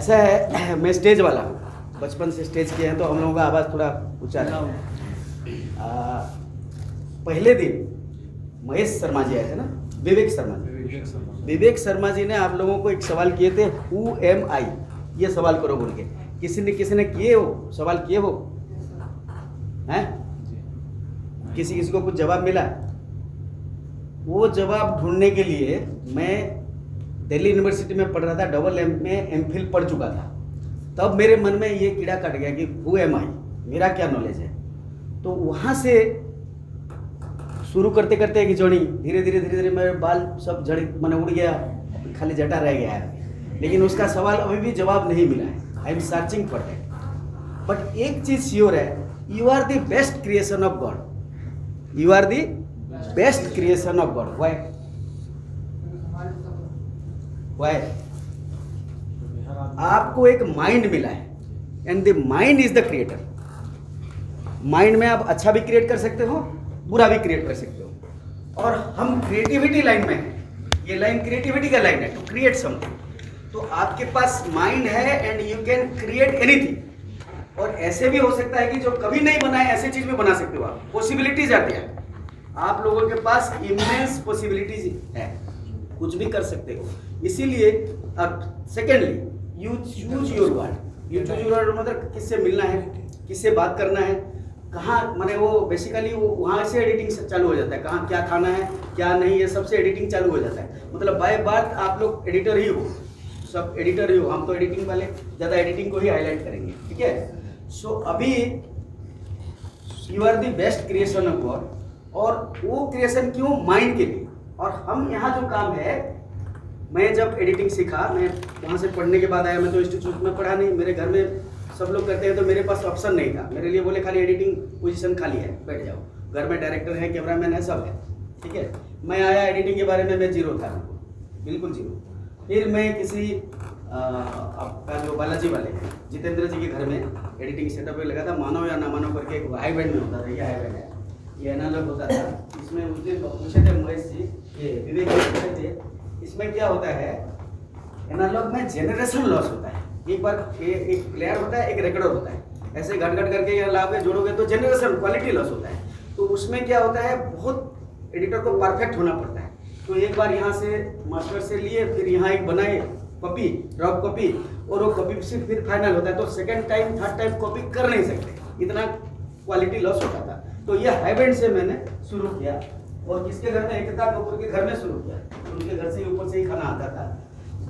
ऐसा है, मैं स्टेज वाला हूँ, बचपन से स्टेज किए हैं तो हम लोगों का आवाज़ थोड़ा ऊंचा है। पहले दिन महेश शर्मा जी आए थे ना, विवेक शर्मा जी ने आप लोगों को एक सवाल किए थे, हु एम आई, ये सवाल करो बोल के। किसी ने किए हो सवाल, किए हो हैं? किसी को कुछ जवाब मिला? वो जवाब ढूंढने के लिए मैं दिल्ली यूनिवर्सिटी में पढ़ रहा था, डबल एम में एमफिल पढ़ चुका था। तब मेरे मन में ये कीड़ा कट गया कि हु एम आई, मेरा क्या नॉलेज है। तो वहाँ से शुरू करते करते एक जर्नी, धीरे धीरे मेरे बाल सब झड़ मैंने उड़ गया, खाली जटा रह गया है, लेकिन उसका सवाल अभी भी जवाब नहीं मिला है। I am searching for that. But एक चीज श्योर है, you are the best creation of God. You are the best creation of God. Why? Why? आपको एक माइंड मिला है, and the mind is the creator. Mind में आप अच्छा भी क्रिएट कर सकते हो, बुरा भी क्रिएट कर सकते हो। और हम क्रिएटिविटी लाइन में हैं, ये लाइन क्रिएटिविटी का लाइन है, टू क्रिएट समथिंग। तो आपके पास माइंड है and you can create anything. और ऐसे भी हो सकता है कि जो कभी नहीं बनाए ऐसे चीज में बना सकते हो आप। पॉसिबिलिटीज आती है, आप लोगों के पास इमेंस पॉसिबिलिटीज है, कुछ भी कर सकते हो। इसीलिए अब secondly you choose your word. You choose your word मतलब किससे मिलना है, किससे बात करना है, कहाँ, माने वो बेसिकली वो वहाँ से एडिटिंग चालू हो जाता है। कहाँ क्या खाना है क्या नहीं, ये सबसे एडिटिंग चालू हो जाता है। मतलब बाय बर्थ आप लोग एडिटर ही हो, सब एडिटर ही हो। हम तो एडिटिंग वाले ज़्यादा एडिटिंग को ही हाईलाइट करेंगे, ठीक है। सो अभी you are the best creation of God, और वो क्रिएशन क्यों? माइंड के लिए। और हम यहाँ जो काम है, मैं जब एडिटिंग सीखा, मैं वहाँ से पढ़ने के बाद आया, मैं तो इंस्टीट्यूट में पढ़ा नहीं, मेरे घर में सब लोग करते हैं तो मेरे पास ऑप्शन नहीं था। मेरे लिए बोले खाली एडिटिंग पोजीशन खाली है, बैठ जाओ। घर में डायरेक्टर है, कैमरामैन है, सब है, ठीक है। मैं आया, एडिटिंग के बारे में मैं जीरो था, बिल्कुल जीरो। फिर मैं किसी आपका जो बालाजी वाले हैं, जितेंद्र जी के घर में एडिटिंग सेटअप पे लगा था। मानो या ना मानो करके एक हाई बैंड में होता था, ये हाई बैंड है, ये एनालॉग होता था। इसमें उस दिन पूछे थे महेश जी, ये विवेक जी पूछे थे, इसमें क्या होता है, एनालॉग में जेनरेशन लॉस होता है। एक बार एक प्लेयर होता है, एक रिकॉर्डर होता है, ऐसे घट करके यहाँ ला के जोड़ोगे तो जनरेशन क्वालिटी लॉस होता है। तो उसमें क्या होता है, बहुत एडिटर को परफेक्ट होना पड़ता है। तो एक बार यहाँ से मास्टर से लिए, फिर यहाँ एक बनाए कॉपी, रफ कॉपी, और वो कॉपी से फिर फाइनल होता है। तो second time third time copy कर नहीं सकते, इतना क्वालिटी लॉस होता था। तो ये हाई बैंड से मैंने शुरू किया, और किसके घर में, एकता कपूर के घर में शुरू किया, उनके घर से ऊपर से ही खाना आता था।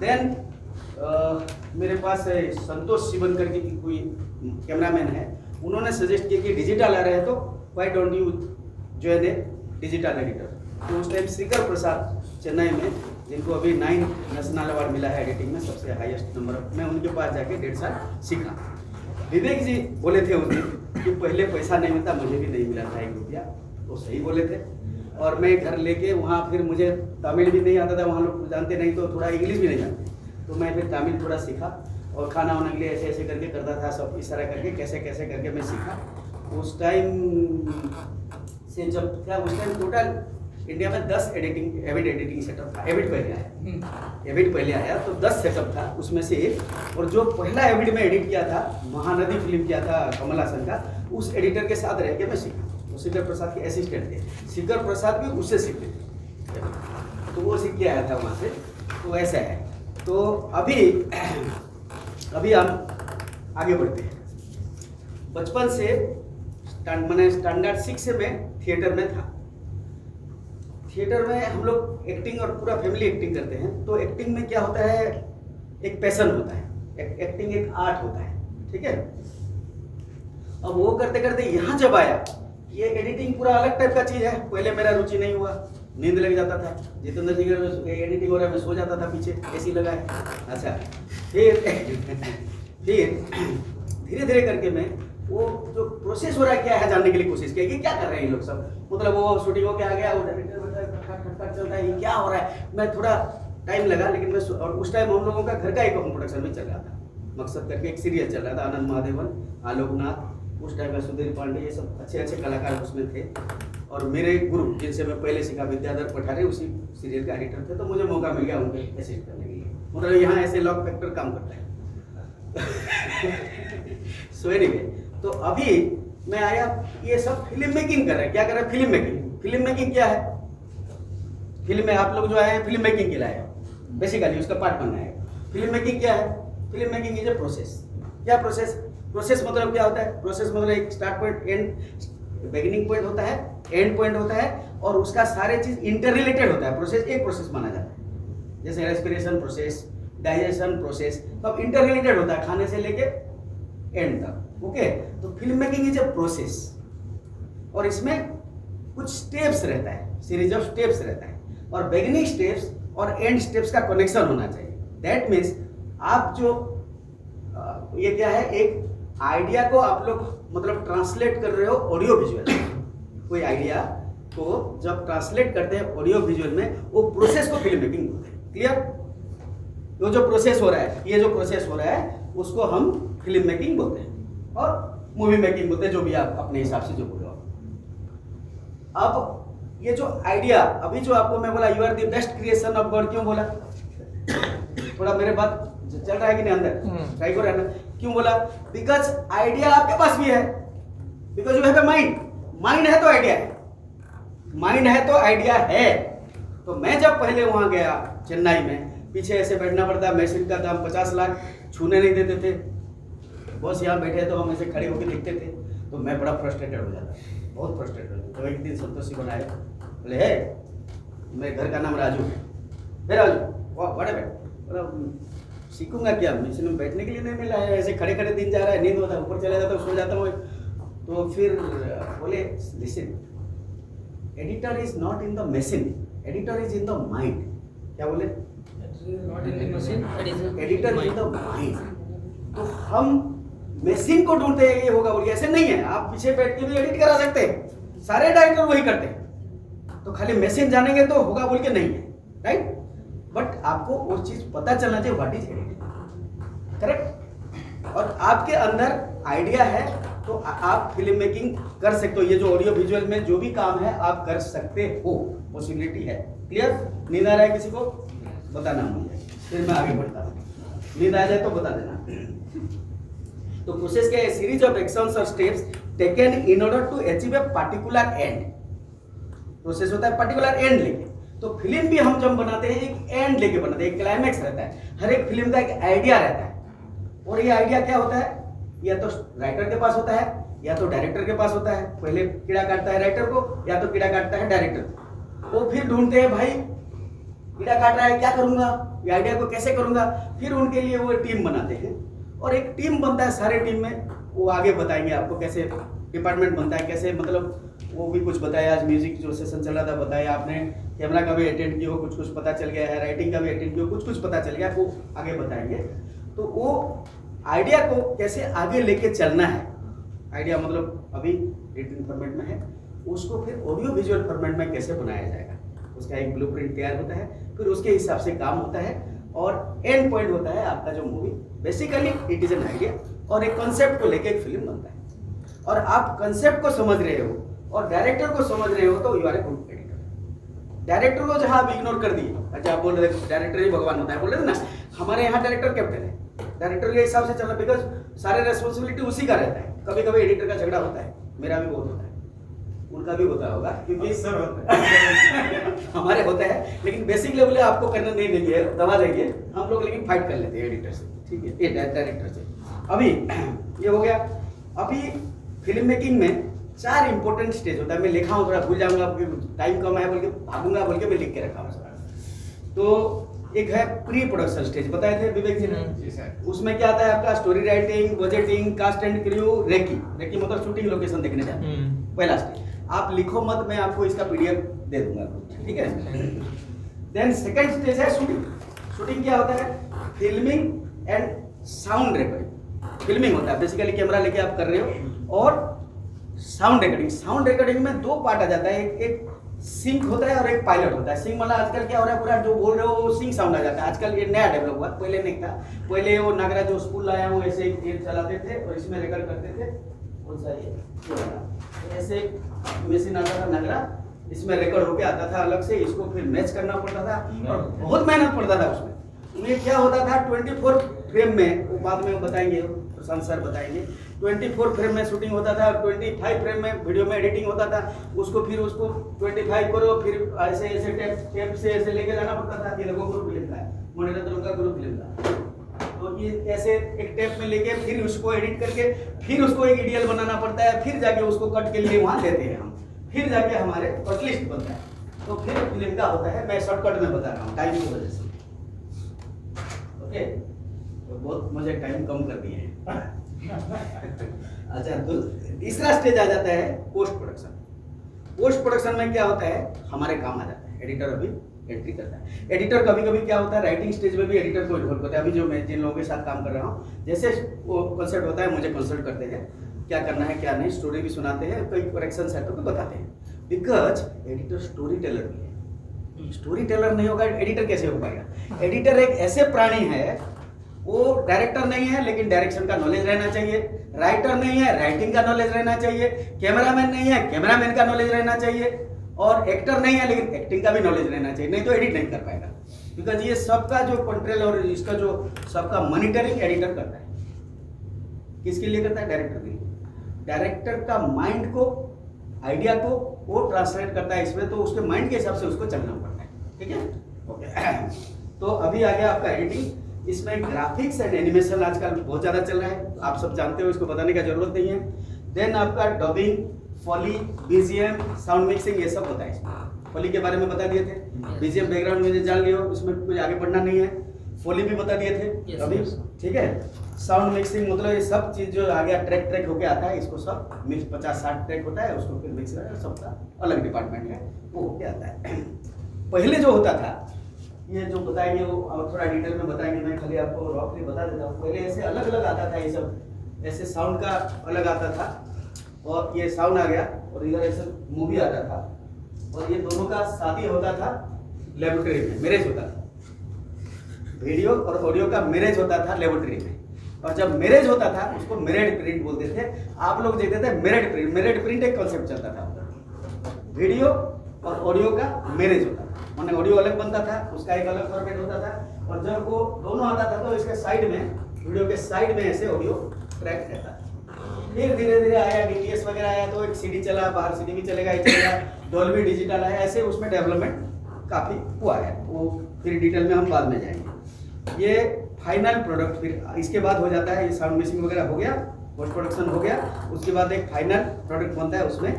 देन मेरे पास संतोष शिवन करके कोई कैमरामैन है, उन्होंने सजेस्ट किया कि डिजिटल आ रहा है तो why don't you join A digital editor. तो उस टाइम श्रीकर प्रसाद चेन्नई में, जिनको अभी 9 नेशनल अवार्ड मिला है एडिटिंग में, सबसे हाईएस्ट नंबर, मैं उनके पास जाके 1.5 साल सीखा। विवेक जी बोले थे उस दिन कि पहले पैसा नहीं मिलता, मुझे भी नहीं मिला था 1 रुपया, तो सही बोले थे। और मैं घर लेके वहाँ, फिर मुझे तमिल भी नहीं आता था, वहाँ लोग जानते नहीं, तो थोड़ा इंग्लिश भी नहीं जानते, तो मैं फिर तमिल थोड़ा सीखा, और खाना वाना के लिए ऐसे ऐसे करके करता था, सब इस तरह करके कैसे कैसे करके मैं सीखा। उस टाइम से जब क्या, उस टाइम टोटल इंडिया में 10 एविड एडिटिंग सेटअप था। एविड पहले आया तो 10 सेटअप था, उसमें से एक। और जो पहला एविड में एडिट किया था, महानदी फिल्म किया था कमल हासन का, उस एडिटर के साथ रह के मैं सीखा। वो शिखर प्रसाद के असिस्टेंट थे, शिखर प्रसाद भी उससे सीखते थे, तो वो सीख के आया था वहाँ से। तो ऐसा है। तो अभी हम आगे बढ़ते हैं। बचपन से मैंने स्टैंडर्ड 6 से मैं थिएटर में था। थिएटर में हम लोग एक्टिंग और पूरा फैमिली एक्टिंग करते हैं। तो एक्टिंग में क्या होता है, एक पैशन होता है, एक्टिंग एक आर्ट होता है, ठीक है। अब वो करते करते यहाँ जब आया, ये एडिटिंग पूरा अलग टाइप का चीज़ है। पहले मेरा रुचि नहीं हुआ, नींद लग जाता था। जितेंद्र जी के एडिटिंग हो रहा है, मैं सो जाता था पीछे, एसी लगा है। अच्छा, फिर धीरे धीरे करके मैं वो जो प्रोसेस हो रहा है क्या है जानने के लिए कोशिश किया कि क्या कर रहे हैं ये लोग सब। मतलब वो शूटिंग हो के आ गया, वो डायरेक्टर चल रहा है, ये क्या हो रहा है। मैं थोड़ा टाइम लगा, लेकिन मैं, और उस टाइम हम लोगों का घर का एक होम प्रोडक्शन में चल रहा था, मकसद करके एक सीरियल चल रहा था, आनंद महादेवन, आलोकनाथ, उस टाइम में सुधीर पांडे, ये सब अच्छे अच्छे कलाकार उसमें थे। और मेरे गुरु जिनसे मैं पहले सीखा, विद्याधर पठारे, उसी सीरियल का एडिटर थे, तो मुझे मौका मिल गया उनके असिस्ट करने के लिए। मतलब यहाँ ऐसे लॉक फैक्टर काम करता है। सो एनीवे, तो अभी मैं आया, ये सब फिल्म मेकिंग कर रहे हैं। क्या कर रहे हैं? Film making. फिल्म मेकिंग क्या है? फिल्म में आप लोग जो आए हैं फिल्म मेकिंग के लिए, बेसिकली उसका पार्ट बनना है। फिल्म मेकिंग क्या है? Film making is a process. क्या प्रोसेस? प्रोसेस मतलब क्या होता है? प्रोसेस मतलब एक start point, and beginning point होता है, एंड पॉइंट होता है, और उसका सारे चीज इंटर रिलेटेड होता है। प्रोसेस एक प्रोसेस माना जाता है, जैसे रेस्पिरेशन प्रोसेस, डाइजेशन प्रोसेस, तो अब इंटर रिलेटेड होता है खाने से लेके एंड तक। ओके, तो film making is a process, और इसमें कुछ स्टेप्स रहता है, सीरीज ऑफ स्टेप्स रहता है, और बिगिनिंग स्टेप्स और एंड स्टेप्स का कनेक्शन होना चाहिए। दैट मीन्स आप जो ये क्या है, एक आइडिया को आप लोग मतलब ट्रांसलेट कर रहे हो ऑडियो विजुअल। कोई आइडिया को जब ट्रांसलेट करते हैं ऑडियो विजुअल में, वो प्रोसेस को फिल्म मेकिंग बोलते हैं। क्लियर? वो जो प्रोसेस हो रहा है, ये जो प्रोसेस हो रहा है, उसको हम फिल्म मेकिंग बोलते हैं, और मूवी मेकिंग बोलते हैं, जो भी आप अपने हिसाब से जो बोलो। अब ये जो आइडिया, अभी जो आपको मैं बोला you are the best creation of God, क्यों बोला? थोड़ा मेरे बात चल रहा है कि नहीं अंदर? ट्राई करो रहना। क्यों बोला? बिकॉज आइडिया आपके पास भी है, because you have a mind. Mind है तो आइडिया है, माइंड है तो आइडिया है। तो मैं जब पहले वहां गया चेन्नई में, पीछे ऐसे बैठना पड़ता, मशीन का दाम 50 लाख, छूने नहीं देते थे। बॉस यहाँ बैठे तो हम ऐसे खड़े होकर देखते थे, तो मैं बड़ा फ्रस्ट्रेटेड हो जाता, बहुत फ्रस्ट्रेटेड हो जाता। तो एक दिन संतोषी बनाए, बोले है मेरे घर का नाम राजू है। हे राजू, वाह बड़े बैठ, सीखूंगा क्या, मशीन में बैठने के लिए नहीं मिला है, ऐसे खड़े खड़े दिन जा रहा है, नींद होता है, ऊपर चला जाता हूँ, सो जाता हूँ। तो फिर बोले listen, editor is not in the machine, editor is in the mind. क्या बोले? Editor is the mind. तो हम मशीन को ढूंढते हैं, ये होगा बोलिए, ऐसे नहीं है। आप पीछे बैठ के भी एडिट करा सकते हैं, सारे डायरेक्टर वही करते हैं। तो खाली मशीन जानेंगे तो होगा बोल के नहीं है, राइट? बट आपको वो चीज पता चलना चाहिए, व्हाट इज एडिटिंग, करेक्ट? और आपके अंदर आइडिया है तो आप फिल्म मेकिंग कर सकते हो। ये जो ऑडियो विजुअल में जो भी काम है आप कर सकते हो, पॉसिबिलिटी है। क्लियर? नींद आ रहा है किसी को? बताना मुझे, फिर मैं आगे बढ़ता हूँ। नींद आ जाए तो बता देना। तो प्रोसेस क्या है? सीरीज ऑफ एक्शंस और steps taken in order to achieve a particular end. Process होता है पार्टिकुलर एंड लेके। तो फिल्म भी हम जब बनाते हैं एक एंड लेके बनाते हैं, एक क्लाइमैक्स रहता है। हर एक फिल्म का एक आइडिया रहता है, और ये आइडिया क्या होता है? या तो राइटर के पास होता है, या तो डायरेक्टर के पास होता है। पहले कीड़ा काटता है राइटर को, या तो कीड़ा काटता है डायरेक्टर को। वो फिर ढूंढते हैं, भाई कीड़ा काट रहा है, क्या करूंगा, ये आइडिया को कैसे करूंगा। फिर उनके लिए वो टीम बनाते हैं, और एक टीम बनता है सारे टीम में। वो आगे बताएंगे आपको कैसे डिपार्टमेंट बनता है, कैसे मतलब वो भी कुछ बताया। आज म्यूजिक जो सेशन चल रहा था बताया आपने, कैमरा का भी अटेंड किया हो, कुछ कुछ पता चल गया है, राइटिंग का भी अटेंड किया हो, कुछ कुछ पता चल गया, वो आगे बताएंगे। तो वो आइडिया को कैसे आगे लेके चलना है, आइडिया मतलब अभी रिटन फॉर्मेट में है, उसको फिर ऑडियो विजुअल फॉर्मेट में कैसे बनाया जाएगा, उसका एक ब्लूप्रिंट तैयार होता है। फिर उसके हिसाब से काम होता है, और एंड पॉइंट होता है आपका जो movie. Basically it is an idea, और एक कॉन्सेप्ट को लेके एक फिल्म बनता है। और आप कॉन्सेप्ट को समझ रहे हो और डायरेक्टर को समझ रहे हो, तो you are a good editor. Director को जहां आप इग्नोर कर दिए, अच्छा आप बोल रहे थे डायरेक्टर ही भगवान होता है, बोल रहे थे ना, हमारे यहाँ डायरेक्टर कैप्टन है, डायरेक्टर के हिसाब से चलना, बिकॉज सारे रेस्पॉन्सिबिलिटी उसी का रहता है। कभी कभी एडिटर का झगड़ा होता है, मेरा भी बहुत होता है, उनका भी होता होगा, क्योंकि सर होता है हमारे होता है, लेकिन बेसिक लेवल आपको करने नहीं देंगे, दबा देंगे हम लोग, लेकिन फाइट कर लेते हैं एडिटर से, ठीक है, डायरेक्टर से। अभी ये हो गया। अभी फिल्म मेकिंग में 4 इंपॉर्टेंट स्टेज होता है। मैं लिखा हूँ, थोड़ा भूल जाऊंगा, टाइम कम है बोल के भागूंगा बोल के मैं लिख के रखा हूँ। तो एक है प्री प्रोडक्शन स्टेज, बताए थे विवेक जी ने। उसमें क्या आता है आपका? Story writing, budgeting, cast and crew, recce. Recce मतलब शूटिंग लोकेशन देखने जाते हैं, पहला स्टेज। आप लिखो मत, मैं आपको इसका पीडीएफ दे दूंगा, ठीक है। देन सेकंड स्टेज है शूटिंग। शूटिंग क्या होता है? Filming and sound recording. Filming होता है बेसिकली कैमरा लेके आप कर रहे हो, और साउंड रिकॉर्डिंग। साउंड रिकॉर्डिंग में 2 पार्ट आ जाता है, एक सिंक होता है और एक पायलट होता है। सिंक मतलब आजकल क्या हो रहा है, पूरा जो बोल रहे हो वो सिंक साउंड आ जाता है। आजकल ये नया डेवलप हुआ, पहले नहीं था। पहले वो नागरा जो स्कूल आया वो ऐसे एक चलाते थे और इसमें रिकॉर्ड करते थे, कौन सा ये ऐसे मशीन आता था नागरा, इसमें रिकॉर्ड होके आता था अलग से, इसको फिर मैच करना पड़ता था और बहुत मेहनत पड़ता था उसमें। ये क्या होता था, फ्रेम में, वो बाद में बताएंगे, प्रशांत सर बताएंगे, 24 फ्रेम में शूटिंग होता था, 25 फ्रेम में वीडियो में एडिटिंग होता था, उसको फिर उसको 25 करो, फिर ऐसे ऐसे टेप से ऐसे लेके जाना पड़ता था। ये देखो ग्रुप फिल्म का है, मणिरत्नम का ग्रुप फिल्म का। तो ये ऐसे एक टेप में लेके फिर उसको एडिट करके फिर उसको एक ईडीएल बनाना पड़ता है, फिर जाके उसको कट के लिए वहाँ देते हैं हम, फिर जाके हमारे कट लिस्ट बनता है, तो फिर फिल्म का होता है। मैं शॉर्टकट में बता रहा हूँ टाइम की वजह से, ओके। तो बहुत मुझे टाइम कम कर दिए हैं। अच्छा, तो तीसरा स्टेज आ जाता है पोस्ट प्रोडक्शन। पोस्ट प्रोडक्शन में क्या होता है, हमारे काम आ जाता है, एडिटर अभी एंट्री करता है। एडिटर कभी कभी क्या होता है, राइटिंग स्टेज में भी एडिटर को इन्वॉल्व करता है। अभी जो मैं जिन लोगों के साथ काम कर रहा हूँ, जैसे वो कंसल्ट होता है, मुझे कंसल्ट करते हैं क्या करना है क्या नहीं, स्टोरी भी सुनाते हैं, कोई करेक्शन है तो बताते हैं। बिकॉज एडिटर स्टोरी टेलर भी है। स्टोरी टेलर नहीं होगा एडिटर कैसे हो पाएगा? एडिटर एक ऐसे प्राणी है, वो डायरेक्टर नहीं है लेकिन डायरेक्शन का नॉलेज रहना चाहिए, राइटर नहीं है राइटिंग का नॉलेज रहना चाहिए, कैमरामैन नहीं है कैमरामैन का नॉलेज रहना चाहिए, और एक्टर नहीं है लेकिन एक्टिंग का भी नॉलेज रहना चाहिए, नहीं तो एडिट नहीं कर पाएगा। बिकॉज ये सबका जो कंट्रोल और इसका जो सबका मॉनिटरिंग एडिटर करता है। किसके लिए करता है? डायरेक्टर के लिए। डायरेक्टर का माइंड को, आइडिया को वो ट्रांसलेट करता है इसमें, तो उसके माइंड के हिसाब से उसको चलना पड़ता है, ठीक है, ओके। तो अभी आ गया आपका एडिटिंग। इसमें ग्राफिक्स एंड एनिमेशन आजकल बहुत ज़्यादा चल रहा है, आप सब जानते हो, इसको बताने का जरूरत नहीं है। देन आपका dubbing, foley, BGM, sound mixing, ये सब होता है इसमें। फॉली के बारे में बता दिए थे, बीजीएम बैकग्राउंड में जान लियो, इसमें कुछ आगे बढ़ना नहीं है। फॉली भी बता दिए थे अभी, ठीक है। साउंड मिक्सिंग मतलब ये सब चीज़ जो आ गया, ट्रैक होके आता है, इसको सब मिक्स 50-60 ट्रैक होता है, उसको फिर मिक्स करके सबका अलग डिपार्टमेंट है, वो होके आता है। पहले जो होता था, ये जो बताएंगे वो और थोड़ा डिटेल में बताएंगे, मैं खाली आपको रॉकली बता देता हूँ। पहले ऐसे अलग अलग आता था, ये सब ऐसे साउंड का अलग आता था, और ये साउंड आ गया, और इधर ऐसे मूवी आता था, और ये दोनों का शादी होता था लेबोरेटरी में, मैरिज होता था। वीडियो और ऑडियो का मैरिज होता था लेबोरेटरी में, और जब मैरिज होता था उसको मेरिड प्रिंट बोलते थे। आप लोग देखते थे मेरिड प्रिंट। मेरिड प्रिंट एक कॉन्सेप्ट चलता था, वीडियो और ऑडियो का मैरिज होता था, माने ऑडियो अलग बनता था, उसका एक अलग फॉर्मेट होता था, और जब वो दोनों आता था तो इसके साइड में, वीडियो के साइड में ऐसे ऑडियो ट्रैक रहता था। फिर धीरे धीरे आया डीटीएस वगैरह आया, तो एक सीडी चला, बाहर सीडी भी चलेगा, ये चलेगा, डॉल्बी डिजिटल आया, ऐसे उसमें डेवलपमेंट काफ़ी हुआ है, वो फिर डिटेल में हम बाद में जाएंगे। ये फाइनल प्रोडक्ट फिर इसके बाद हो जाता है, ये साउंड मिक्सिंग वगैरह हो गया, पोस्ट प्रोडक्शन हो गया, उसके बाद एक फाइनल प्रोडक्ट बनता है, उसमें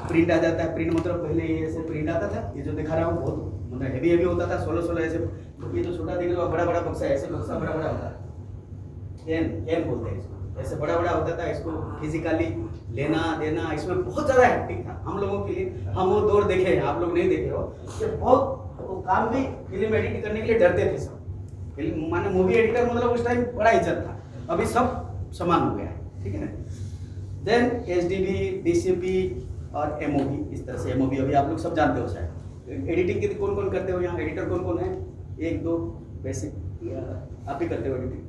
प्रिंट आ जाता है। प्रिंट मतलब पहले ये ऐसे प्रिंट आता था, ये जो दिखा रहा हूँ बहुत मतलब हेवी होता था, 16 ऐसे, ये जो छोटा दिख रहा है बड़ा बक्सा है, ऐसे बक्सा बड़ा होता है, कैन बोलते हैं इसको, ऐसे बड़ा होता था। इसको फिजिकली लेना देना, इसमें बहुत ज़्यादा हैक्टिक था हम लोगों के लिए। हम वो दौर देखे हैं, आप लोग नहीं देखे हो, कि बहुत वो काम भी फिल्म एडिट करने के लिए डरते थे सब। फिल्म माने मूवी एडिटर मतलब उस टाइम बड़ा इज्जत था, अभी सब समान हो गया है, ठीक है ना। देन एचडीबी, डीसीपी और एमओवी, इस तरह से एमओवी अभी आप लोग सब जानते हो शायद। एडिटिंग के कौन कौन करते हो यहाँ? एडिटर कौन कौन है? 1-2 बेसिक आप ही करते हो एडिटिंग,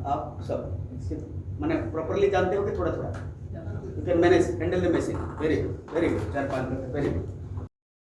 आप सब इसके माने प्रॉपरली जानते हो कि थोड़ा थोड़ा? You can manage, handle the machine, very good 4-5 very good.